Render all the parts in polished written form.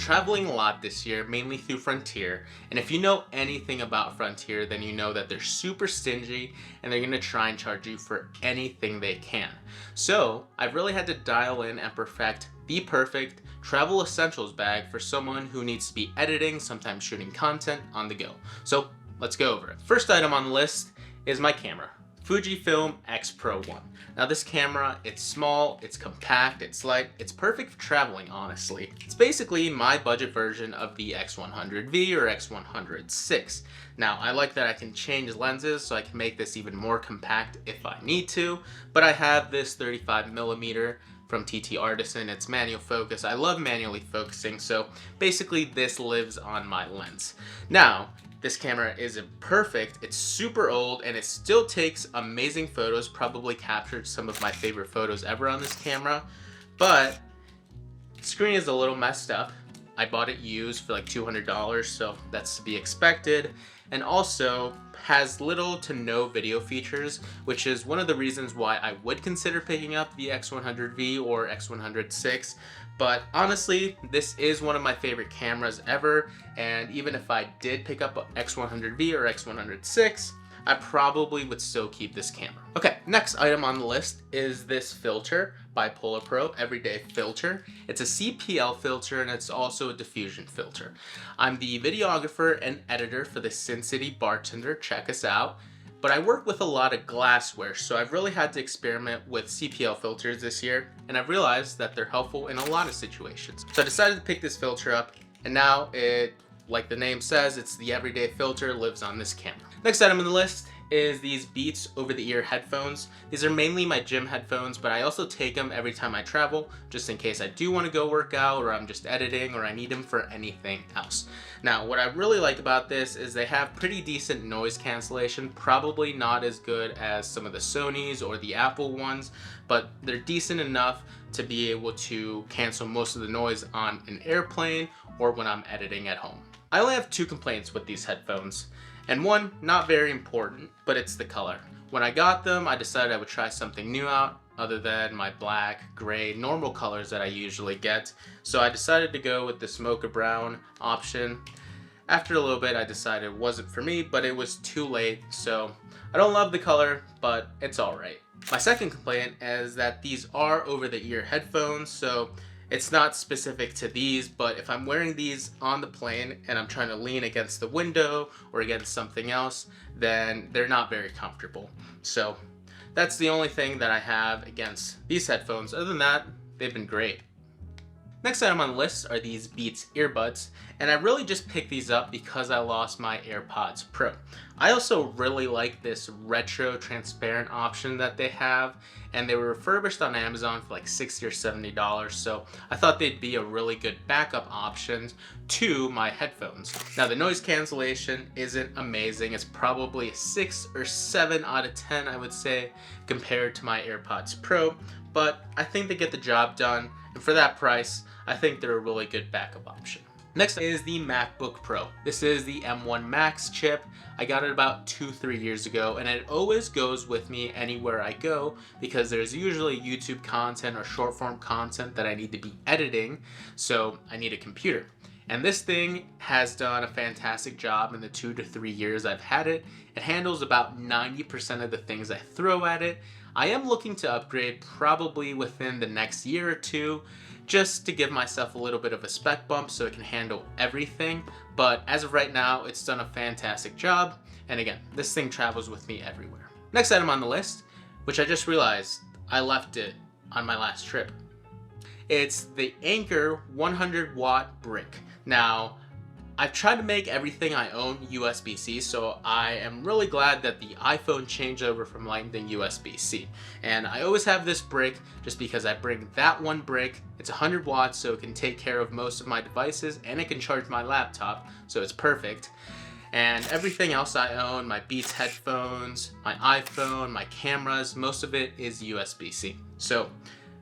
traveling a lot this year, mainly through Frontier, and if you know anything about Frontier, then you know that they're super stingy and they're gonna try and charge you for anything they can. So I've really had to dial in and perfect the perfect travel essentials bag for someone who needs to be editing, sometimes shooting content on the go. So let's go over it. First item on the list is my camera. Fujifilm X Pro 1. Now this camera, it's small, it's compact, it's light, it's perfect for traveling, honestly. It's basically my budget version of the X100V or X100VI. Now I like that I can change lenses, so I can make this even more compact if I need to, but I have this 35mm from TT Artisan. It's manual focus. I love manually focusing, so basically this lives on my lens. Now, this camera isn't perfect, it's super old, and it still takes amazing photos. Probably captured some of my favorite photos ever on this camera, but the screen is a little messed up. I bought it used for like $200, so that's to be expected, and also has little to no video features, which is one of the reasons why I would consider picking up the X100V or X100VI. But honestly, this is one of my favorite cameras ever, and even if I did pick up a X100V or X100VI, I probably would still keep this camera. Okay, next item on the list is this filter by Polar Pro Everyday Filter. It's a CPL filter and it's also a diffusion filter. I'm the videographer and editor for the Sin City Bartender, check us out. But I work with a lot of glassware, so I've really had to experiment with CPL filters this year, and I've realized that they're helpful in a lot of situations. So I decided to pick this filter up, and now it, like the name says, it's the everyday filter, lives on this camera. Next item on the list is these Beats over-the-ear headphones. These are mainly my gym headphones, but I also take them every time I travel, just in case I do want to go work out, or I'm just editing, or I need them for anything else. Now, what I really like about this is they have pretty decent noise cancellation, probably not as good as some of the Sonys or the Apple ones, but they're decent enough to be able to cancel most of the noise on an airplane or when I'm editing at home. I only have two complaints with these headphones. And one, not very important, but it's the color. When I got them, I decided I would try something new out other than my black, gray, normal colors that I usually get. So I decided to go with this mocha brown option. After a little bit, I decided it wasn't for me, but it was too late. So I don't love the color, but it's all right. My second complaint is that these are over-the-ear headphones, so it's not specific to these, but if I'm wearing these on the plane and I'm trying to lean against the window or against something else, then they're not very comfortable. So that's the only thing that I have against these headphones. Other than that, they've been great. Next item on the list are these Beats earbuds, and I really just picked these up because I lost my AirPods Pro. I also really like this retro transparent option that they have, and they were refurbished on Amazon for like $60 or $70, so I thought they'd be a really good backup option to my headphones. Now the noise cancellation isn't amazing. It's probably a 6 or 7 out of 10, I would say, compared to my AirPods Pro, but I think they get the job done, and for that price, I think they're a really good backup option. Next is the MacBook Pro. This is the M1 Max chip. I got it about 2-3 years ago, and it always goes with me anywhere I go because there's usually YouTube content or short form content that I need to be editing, so I need a computer. And this thing has done a fantastic job in the 2 to 3 years I've had it. It handles about 90% of the things I throw at it. I am looking to upgrade probably within the next year or two, just to give myself a little bit of a spec bump so it can handle everything. But as of right now, it's done a fantastic job. And again, this thing travels with me everywhere. Next item on the list, which I just realized I left it on my last trip. It's the Anker 100 watt brick. Now, I've tried to make everything I own USB-C, so I am really glad that the iPhone changed over from Lightning USB-C. And I always have this brick just because I bring that one brick. It's 100 watts, so it can take care of most of my devices, and it can charge my laptop, so it's perfect. And everything else I own, my Beats headphones, my iPhone, my cameras, most of it is USB-C. So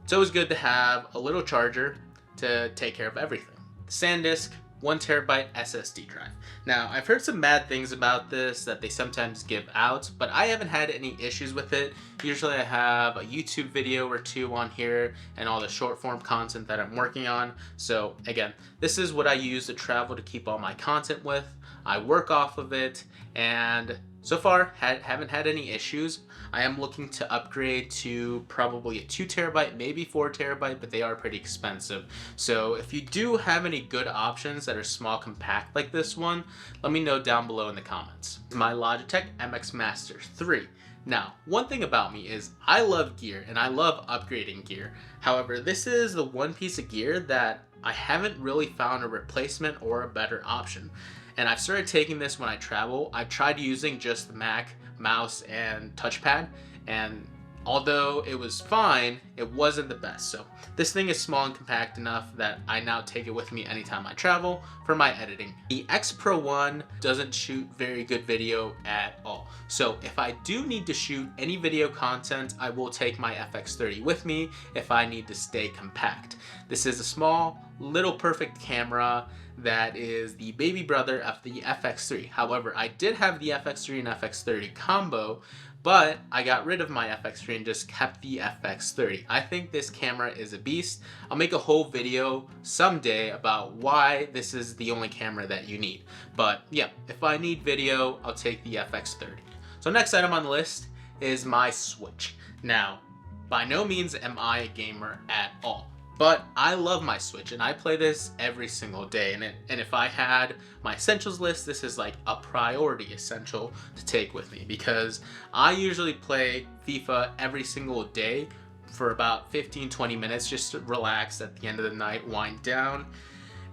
it's always good to have a little charger to take care of everything. The SanDisk, 1 TB SSD drive. Now, I've heard some bad things about this that they sometimes give out, but I haven't had any issues with it. Usually I have a YouTube video or two on here and all the short form content that I'm working on. So again, this is what I use to travel to keep all my content with. I work off of it, and so far haven't had any issues. I am looking to upgrade to probably a 2 TB, maybe 4 TB, but they are pretty expensive. So if you do have any good options that are small, compact like this one, let me know down below in the comments. My Logitech MX Master 3. Now, one thing about me is I love gear and I love upgrading gear. However, this is the one piece of gear that I haven't really found a replacement or a better option. And I've started taking this when I travel. I've tried using just the Mac mouse and touchpad, and although it was fine, it wasn't the best. So this thing is small and compact enough that I now take it with me anytime I travel for my editing. The X Pro 1 doesn't shoot very good video at all. So if I do need to shoot any video content, I will take my FX30 with me if I need to stay compact. This is a small, little perfect camera that is the baby brother of the FX3. However, I did have the FX3 and FX30 combo, but I got rid of my FX3 and just kept the FX30. I think this camera is a beast. I'll make a whole video someday about why this is the only camera that you need. But yeah, if I need video, I'll take the FX30. So next item on the list is my Switch. Now, by no means am I a gamer at all, but I love my Switch and I play this every single day. And if I had my essentials list, this is like a priority essential to take with me, because I usually play FIFA every single day for about 15-20 minutes just to relax at the end of the night, wind down.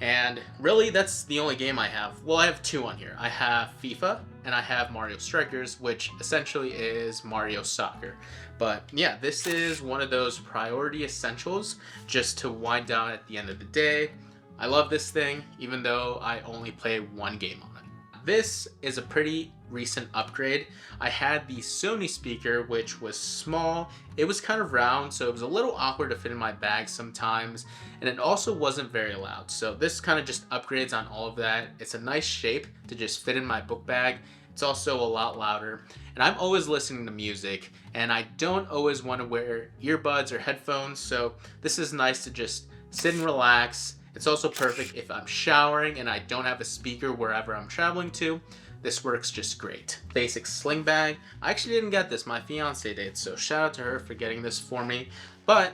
And really, that's the only game I have. Well, I have two on here. I have FIFA and I have Mario Strikers, which essentially is Mario Soccer. But yeah, this is one of those priority essentials just to wind down at the end of the day. I love this thing, even though I only play one game on it. This is a pretty recent upgrade. I had the Sony speaker, which was small. It was kind of round, so it was a little awkward to fit in my bag sometimes, and it also wasn't very loud. So this kind of just upgrades on all of that. It's a nice shape to just fit in my book bag. It's also a lot louder, and I'm always listening to music, and I don't always want to wear earbuds or headphones, so this is nice to just sit and relax. It's also perfect if I'm showering and I don't have a speaker wherever I'm traveling to. This works just great. Basic sling bag. I actually didn't get this, my fiance did, so shout out to her for getting this for me. But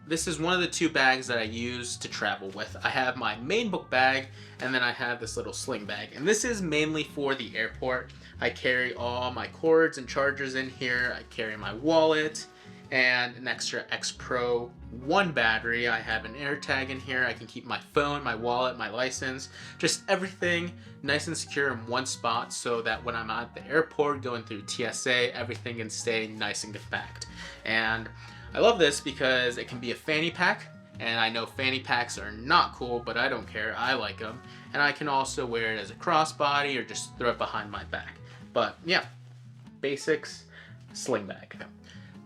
this is one of the two bags that I use to travel with. I have my main book bag, and then I have this little sling bag. And this is mainly for the airport. I carry all my cords and chargers in here. I carry my wallet and an extra X Pro 1 battery. I have an AirTag in here. I can keep my phone, my wallet, my license, just everything nice and secure in one spot, so that when I'm at the airport going through TSA, everything can stay nice and compact. And I love this because it can be a fanny pack, and I know fanny packs are not cool, but I don't care. I like them. And I can also wear it as a crossbody or just throw it behind my back. But yeah, basics, sling bag.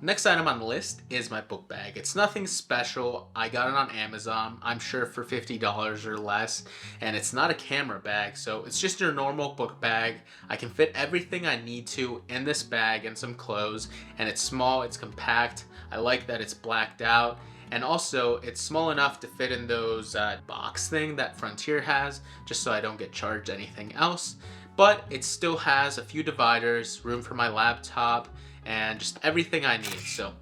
Next item on the list is my book bag. It's nothing special. I got it on Amazon, I'm sure for $50 or less, and it's not a camera bag, so it's just your normal book bag. I can fit everything I need to in this bag and some clothes, and it's small, it's compact. I like that it's blacked out, and also it's small enough to fit in those box thing that Frontier has, just so I don't get charged anything else. But it still has a few dividers, room for my laptop, and just everything I need. So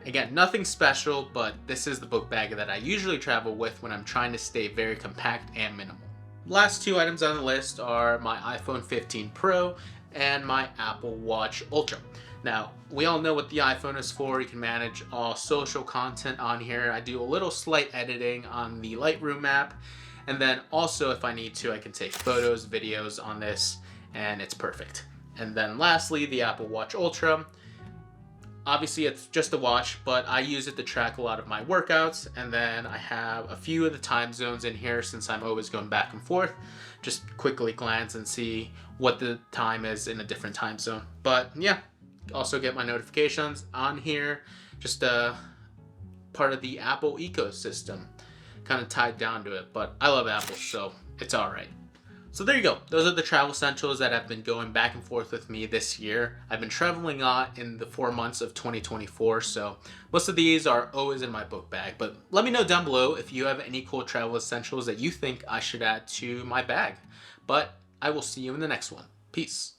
again, nothing special, but this is the book bag that I usually travel with when I'm trying to stay very compact and minimal. Last two items on the list are my iPhone 15 Pro and my Apple Watch Ultra. Now, we all know what the iPhone is for. You can manage all social content on here. I do a little slight editing on the Lightroom app, and then also if I need to, I can take photos, videos on this, and it's perfect. And then lastly, the Apple Watch Ultra. Obviously it's just a watch, but I use it to track a lot of my workouts, and then I have a few of the time zones in here since I'm always going back and forth. Just quickly glance and see what the time is in a different time zone. But yeah, also get my notifications on here. Just a part of the Apple ecosystem, kind of tied down to it. But I love Apple, so it's all right. So there you go. Those are the travel essentials that have been going back and forth with me this year. I've been traveling a lot in the 4 months of 2024, so most of these are always in my book bag. But let me know down below if you have any cool travel essentials that you think I should add to my bag. But I will see you in the next one. Peace.